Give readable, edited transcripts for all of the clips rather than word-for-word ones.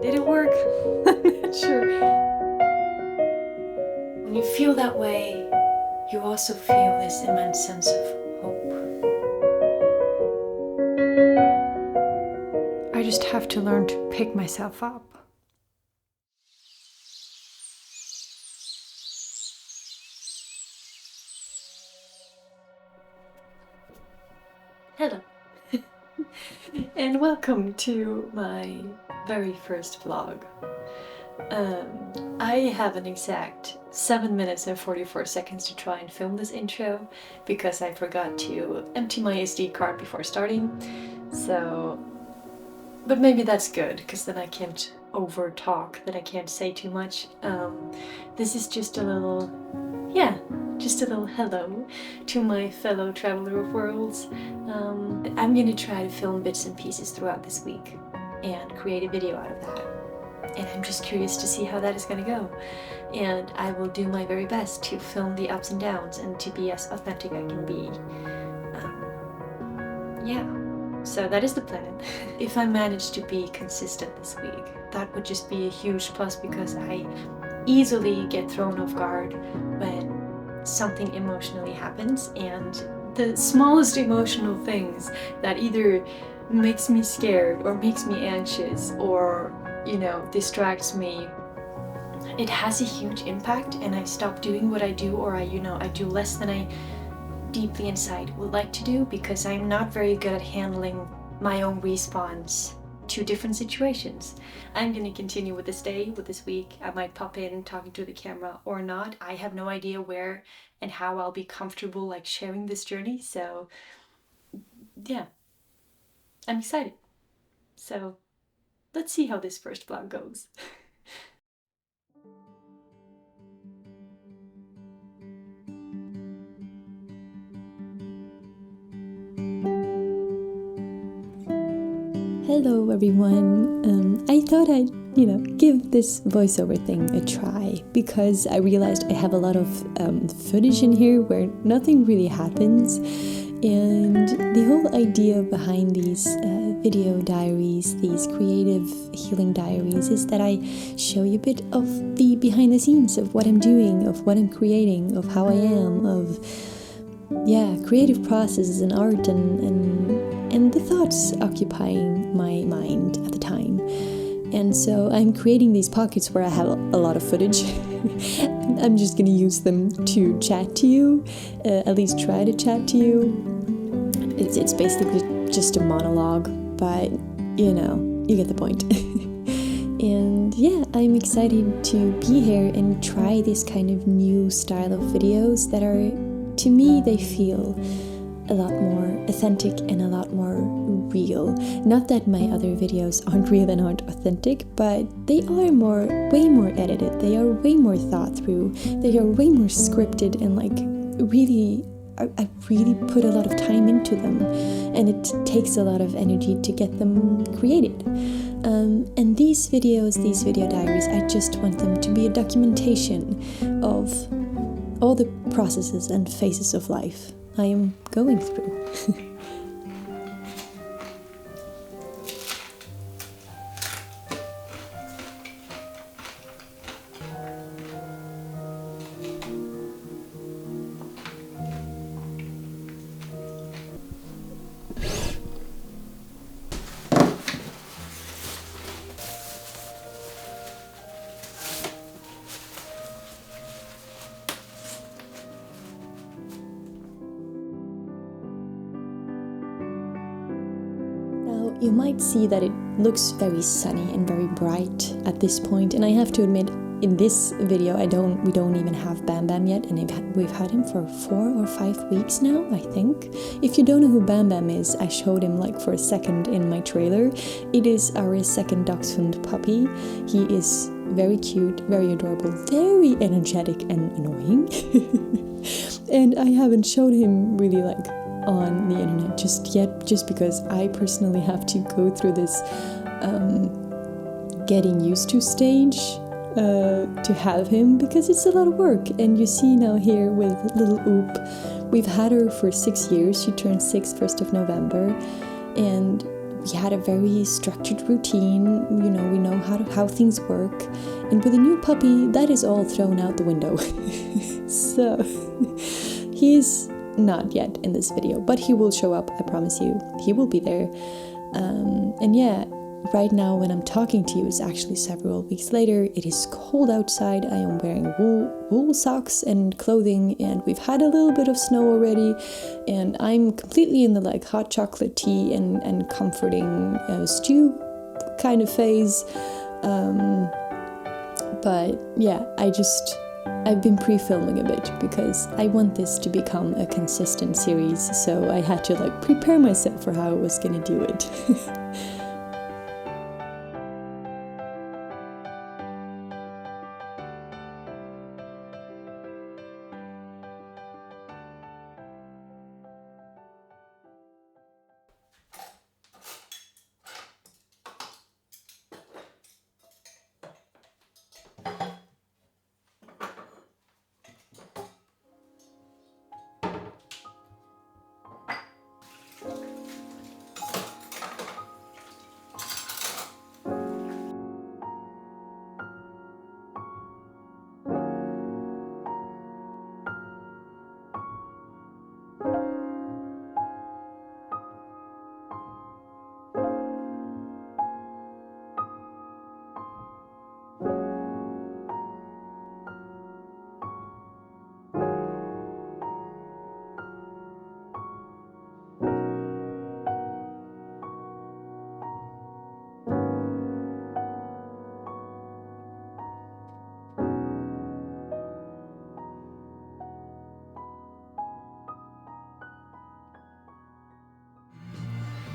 Did it work? I'm not sure. When you feel that way, you also feel this immense sense of hope. I just have to learn to pick myself up. Hello. And welcome to my very first vlog. I have an exact 7 minutes and 44 seconds to try and film this intro because I forgot to empty my SD card before starting. So, but maybe that's good because then I can't over talk, that I can't say too much. This is just a little, just a little hello to my fellow traveler of worlds. I'm gonna try to film bits and pieces throughout this week and create a video out of that. And I'm just curious to see how that is gonna go. And I will do my very best to film the ups and downs and to be as authentic I can be. So that is the plan. If I manage to be consistent this week, that would just be a huge plus because I easily get thrown off guard when something emotionally happens, and the smallest emotional things that either makes me scared or makes me anxious or, distracts me, it has a huge impact, and I stop doing what I do, or I do less than I deeply inside would like to do because I'm not very good at handling my own response to different situations. I'm gonna continue with this day, with this week. I might pop in talking to the camera or not. I have no idea where and how I'll be comfortable sharing this journey. So yeah, I'm excited. So let's see how this first vlog goes. Hello everyone, I thought I'd, give this voiceover thing a try because I realized I have a lot of footage in here where nothing really happens, and the whole idea behind these video diaries, these creative healing diaries, is that I show you a bit of the behind the scenes of what I'm doing, of what I'm creating, of how I am, of creative processes and art and the thoughts occupying my mind at the time. And so I'm creating these pockets where I have a lot of footage. I'm just gonna use them to chat to you, at least try to chat to you. It's basically just a monologue, but you get the point. And I'm excited to be here and try this kind of new style of videos that are, to me, they feel a lot more authentic and a lot more real. Not that my other videos aren't real and aren't authentic, but they are way more edited. They are way more thought through. They are way more scripted and really, I really put a lot of time into them, and it takes a lot of energy to get them created. And these video diaries, I just want them to be a documentation of all the processes and phases of life I am going through. You might see that it looks very sunny and very bright at this point, and I have to admit, in this video we don't even have Bam Bam yet, and we've had him for 4 or 5 weeks now, I think. If you don't know who Bam Bam is, I showed him for a second in my trailer. It is our second dachshund puppy. He is very cute, very adorable, very energetic and annoying. And I haven't showed him really on the internet just yet, just because I personally have to go through this getting used to stage to have him, because it's a lot of work. And you see now here with little Oop, we've had her for 6 years. She turned 6 1st of November, and we had a very structured routine. You know, we know how things work. And with a new puppy, that is all thrown out the window. So he's not yet in this video, but he will show up, I promise you. He will be there. And yeah, right now when I'm talking to you, it's actually several weeks later. It is cold outside. I am wearing wool socks and clothing, and we've had a little bit of snow already, and I'm completely in the like hot chocolate tea and comforting stew kind of phase. But yeah, I've been pre-filming a bit because I want this to become a consistent series, so I had to like prepare myself for how I was gonna do it.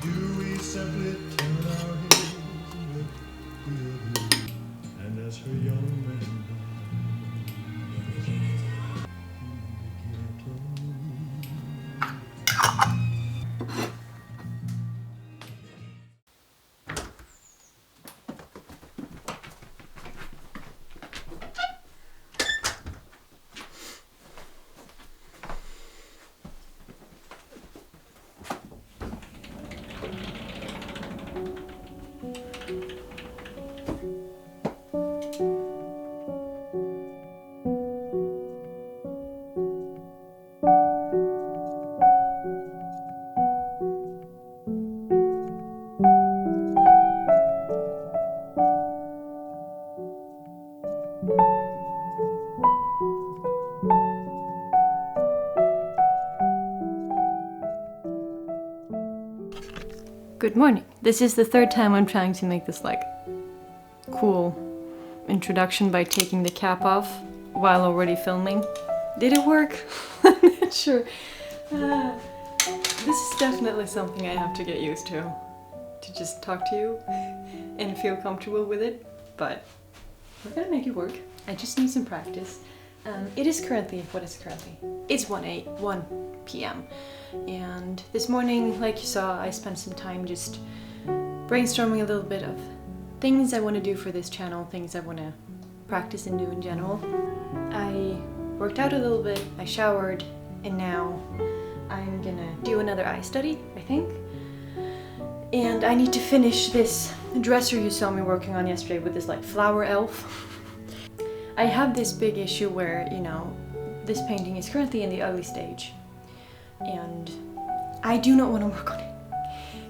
Do we simply turn our heads and look the other way? And as her young man Good morning. This is the third time I'm trying to make this like cool introduction by taking the cap off while already filming. Did it work? I'm not sure. This is definitely something I have to get used to just talk to you and feel comfortable with it, but we're gonna make it work. I just need some practice. It is currently, It's 1 p.m. And this morning, like you saw, I spent some time just brainstorming a little bit of things I want to do for this channel, things I want to practice and do in general. I worked out a little bit, I showered, and now I'm gonna do another eye study, I think. And I need to finish this dresser you saw me working on yesterday with this like flower elf. I have this big issue where, you know, this painting is currently in the ugly stage. And I do not want to work on it.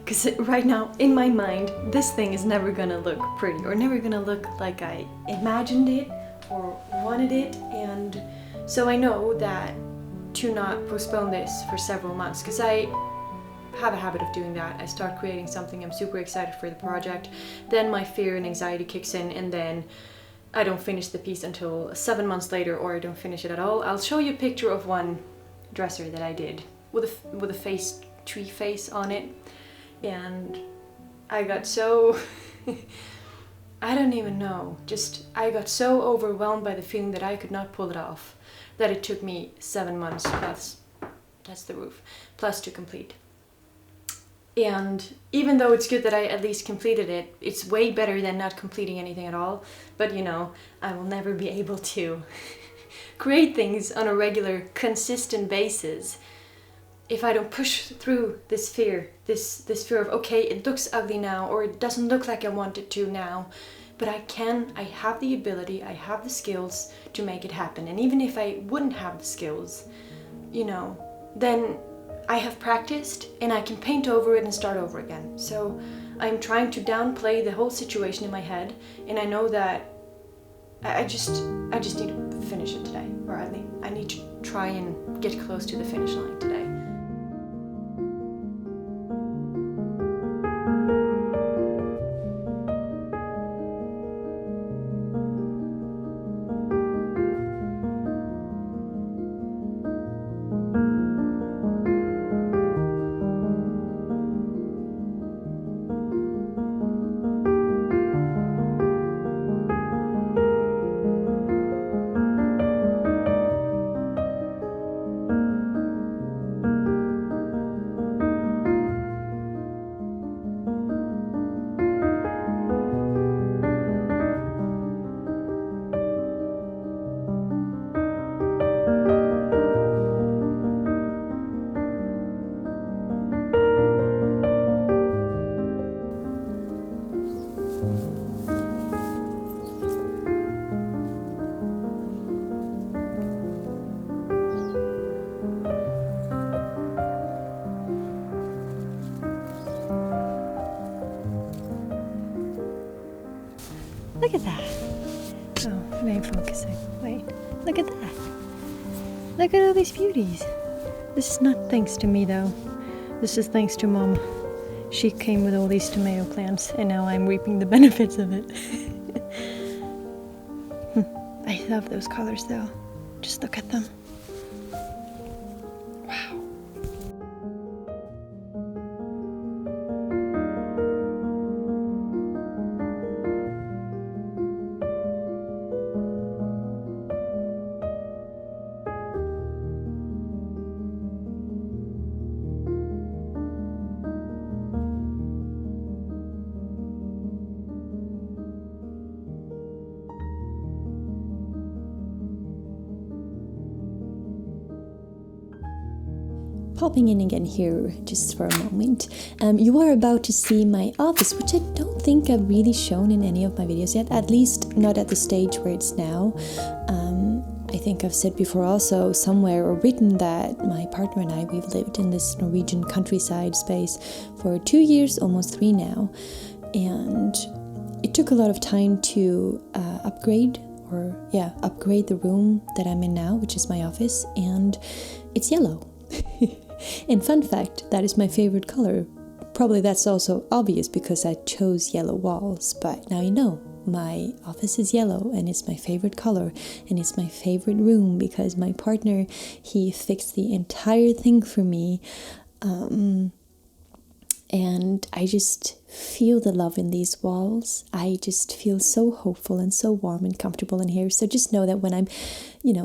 Because right now, in my mind, this thing is never gonna look pretty or never gonna look like I imagined it or wanted it. And so I know that to not postpone this for several months, because I have a habit of doing that. I start creating something, I'm super excited for the project, then my fear and anxiety kicks in, and then I don't finish the piece until 7 months later, or I don't finish it at all. I'll show you a picture of one dresser that I did with a tree face on it, and I got so I don't even know, I got so overwhelmed by the feeling that I could not pull it off that it took me 7 months plus, that's the roof, plus to complete. And even though it's good that I at least completed it, it's way better than not completing anything at all. But you know, I will never be able to create things on a regular, consistent basis if I don't push through this fear, this fear of, okay, it looks ugly now, or it doesn't look like I want it to now, but I have the ability, I have the skills to make it happen. And even if I wouldn't have the skills, you know, then I have practiced and I can paint over it and start over again. So I'm trying to downplay the whole situation in my head, and I know that I just need to finish it today, or I need to try and get close to the finish line today. Look at that. Oh, it ain't focusing. Wait, look at that. Look at all these beauties. This is not thanks to me though. This is thanks to Mom. She came with all these tomato plants and now I'm reaping the benefits of it. I love those colors though. Just look at them. Wow. Popping in again here just for a moment. You are about to see my office, which I don't think I've really shown in any of my videos yet, at least not at the stage where it's now. I think I've said before also somewhere or written that my partner and I, we've lived in this Norwegian countryside space for 2 years, almost 3 now, and it took a lot of time to upgrade the room that I'm in now, which is my office, and it's yellow. And fun fact, that is my favorite color. Probably that's also obvious because I chose yellow walls, but now you know, my office is yellow and it's my favorite color, and it's my favorite room because my partner, he fixed the entire thing for me, and I just feel the love in these walls. I just feel so hopeful and so warm and comfortable in here. So just know that when I'm,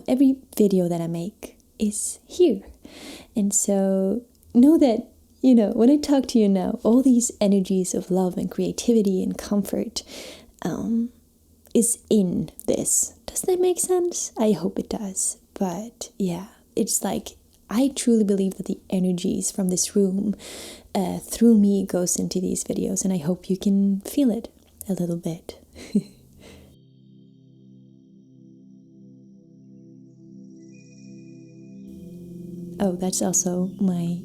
every video that I make is here. And so know that, when I talk to you now, all these energies of love and creativity and comfort is in this. Does that make sense? I hope it does. But yeah, it's like, I truly believe that the energies from this room through me goes into these videos, and I hope you can feel it a little bit. Oh, that's also my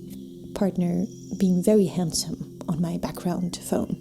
partner being very handsome on my background phone.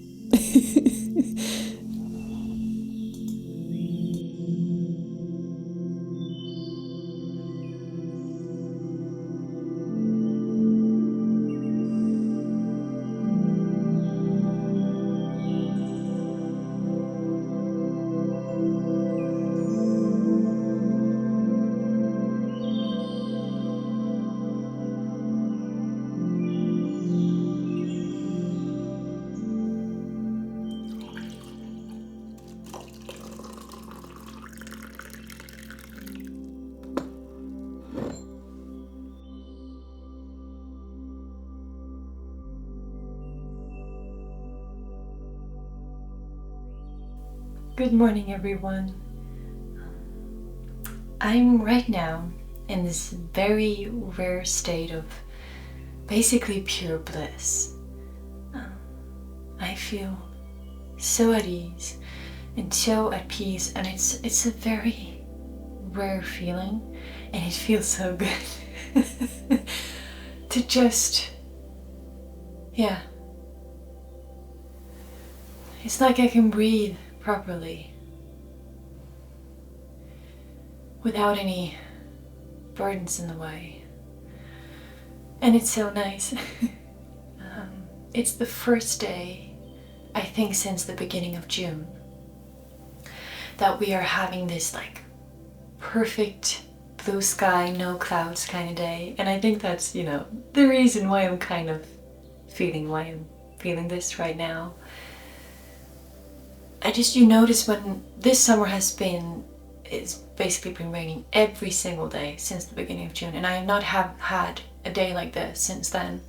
Good morning, everyone. I'm right now in this very rare state of basically pure bliss. I feel so at ease and so at peace, and it's a very rare feeling, and it feels so good to just, yeah. It's like I can breathe properly without any burdens in the way. And it's so nice. It's the first day, I think, since the beginning of June that we are having this like perfect blue sky, no clouds kind of day. And I think that's, you know, the reason why I'm kind of feeling this right now. You notice when this summer it's basically been raining every single day since the beginning of June, and I have not had a day like this since then.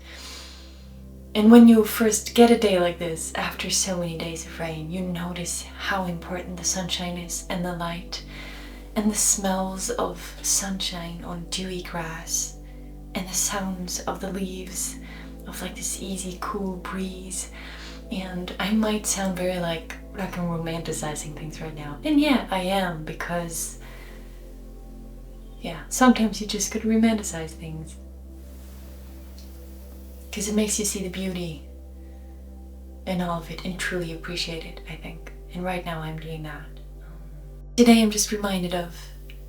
And when you first get a day like this after so many days of rain, you notice how important the sunshine is, and the light, and the smells of sunshine on dewy grass, and the sounds of the leaves, of like this easy, cool breeze. And I might sound very like I'm romanticizing things right now. And yeah, I am, because yeah, sometimes you just could romanticize things. Because it makes you see the beauty in all of it and truly appreciate it, I think. And right now I'm doing that. Today I'm just reminded of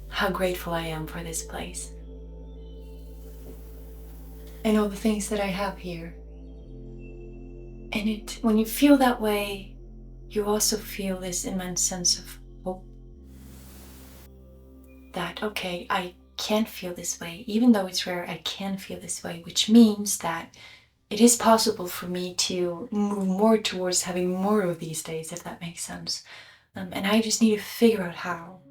how grateful I am for this place. And all the things that I have here. And when you feel that way, you also feel this immense sense of hope. That, okay, I can feel this way. Even though it's rare, I can feel this way, which means that it is possible for me to move more towards having more of these days, if that makes sense. And I just need to figure out how.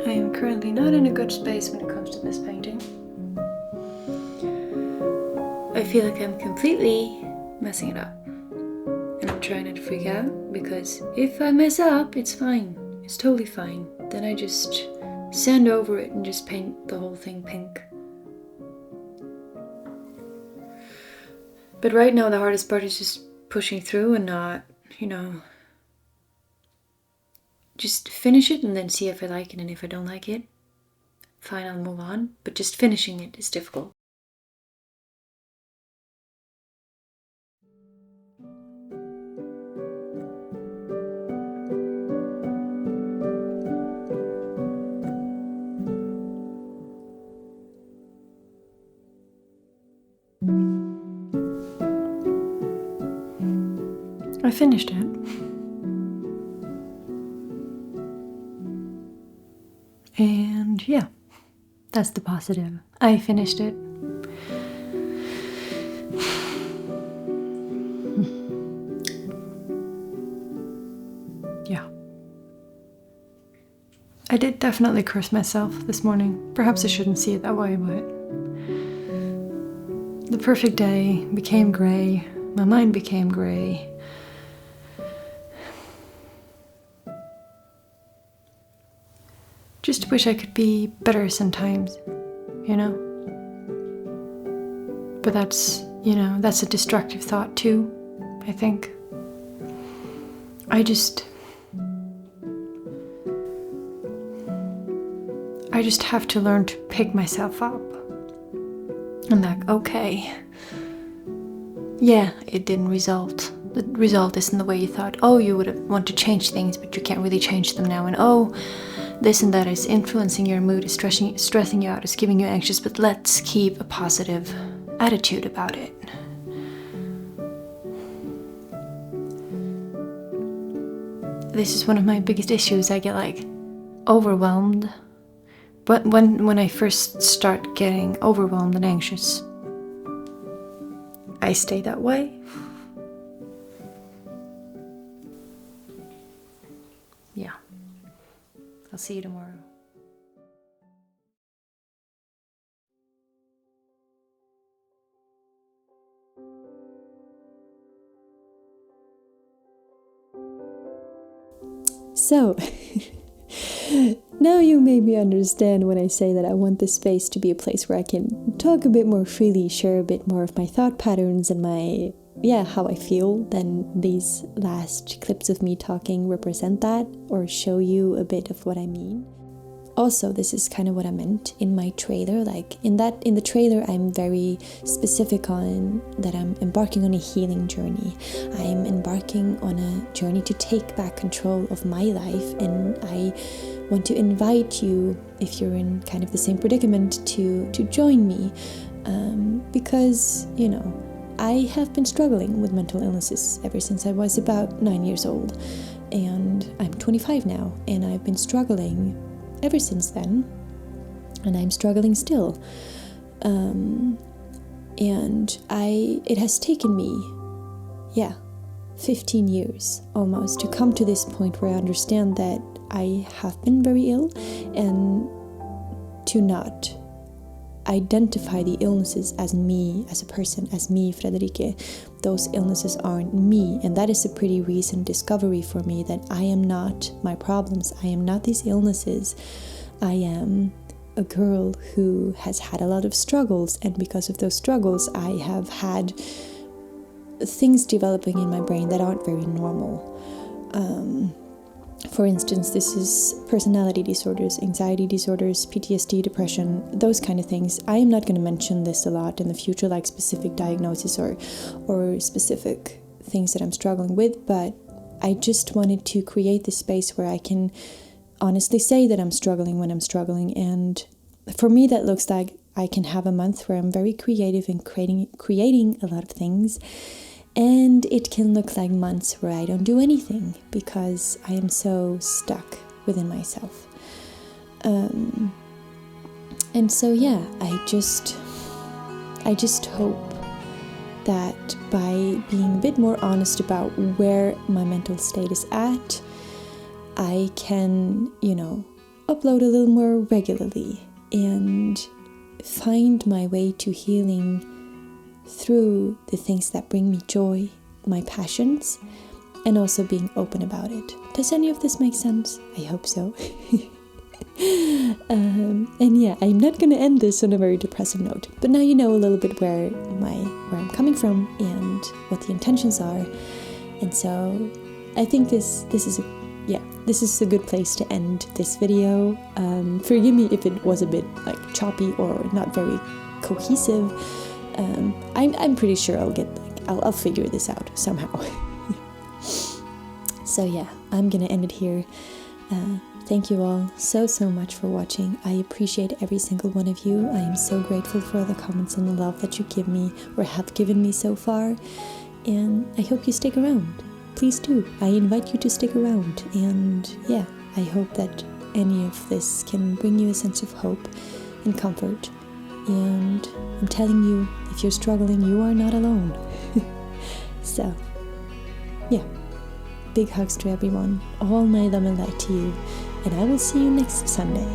I am currently not in a good space when it comes to this painting. I feel like I'm completely messing it up. And I'm trying not to freak out, because if I mess up, it's fine. It's totally fine. Then I just sand over it and just paint the whole thing pink. But right now the hardest part is just pushing through and not, just finish it and then see if I like it, and if I don't like it, fine, I'll move on. But just finishing it is difficult. I finished it. And yeah, that's the positive. I finished it. Yeah. I did definitely curse myself this morning. Perhaps I shouldn't see it that way, but the perfect day became gray. My mind became gray. Just wish I could be better sometimes, you know? But that's, that's a destructive thought too, I think. I just have to learn to pick myself up. And like, okay, yeah, it didn't result. The result isn't the way you thought. Oh, you would want to change things, but you can't really change them now. And oh, this and that is influencing your mood, is stressing you out, is giving you anxious, but let's keep a positive attitude about it. This is one of my biggest issues. I get like overwhelmed. But when I first start getting overwhelmed and anxious, I stay that way. Yeah. I'll see you tomorrow. So, now you maybe understand when I say that I want this space to be a place where I can talk a bit more freely, share a bit more of my thought patterns and how I feel. Then these last clips of me talking represent that, or show you a bit of what I mean. Also, this is kind of what I meant in my trailer. Like in the trailer, I'm very specific on that I'm embarking on a healing journey. I'm embarking on a journey to take back control of my life, and I want to invite you, if you're in kind of the same predicament, to join me, because I have been struggling with mental illnesses ever since I was about 9 years old, and I'm 25 now, and I've been struggling ever since then, and I'm struggling still. And it has taken me, 15 years almost to come to this point where I understand that I have been very ill, and to not identify the illnesses as me, as a person, as me, Frederike. Those illnesses aren't me, and that is a pretty recent discovery for me, that I am not my problems. I am not these illnesses. I am a girl who has had a lot of struggles, and because of those struggles I have had things developing in my brain that aren't very normal. For instance, this is personality disorders, anxiety disorders, PTSD, depression, those kind of things. I am not going to mention this a lot in the future, like specific diagnosis or specific things that I'm struggling with, but I just wanted to create this space where I can honestly say that I'm struggling when I'm struggling. And for me, that looks like I can have a month where I'm very creative and creating a lot of things. And it can look like months where I don't do anything because I am so stuck within myself. And so, I just hope that by being a bit more honest about where my mental state is at, I can, upload a little more regularly and find my way to healing through the things that bring me joy, my passions, and also being open about it. Does any of this make sense? I hope so. I'm not going to end this on a very depressive note, but now you know a little bit where I'm coming from and what the intentions are. And so I think this is a good place to end this video. Forgive me if it was a bit choppy or not very cohesive. I'm pretty sure I'll figure this out somehow. So I'm gonna end it here. Thank you all so much for watching. I appreciate every single one of you. I am so grateful for all the comments and the love that you give me or have given me so far, and I hope you stick around. Please do. I invite you to stick around, and I hope that any of this can bring you a sense of hope and comfort. And I'm telling you, if you're struggling, you are not alone. So, big hugs to everyone. All my love and light to you. And I will see you next Sunday.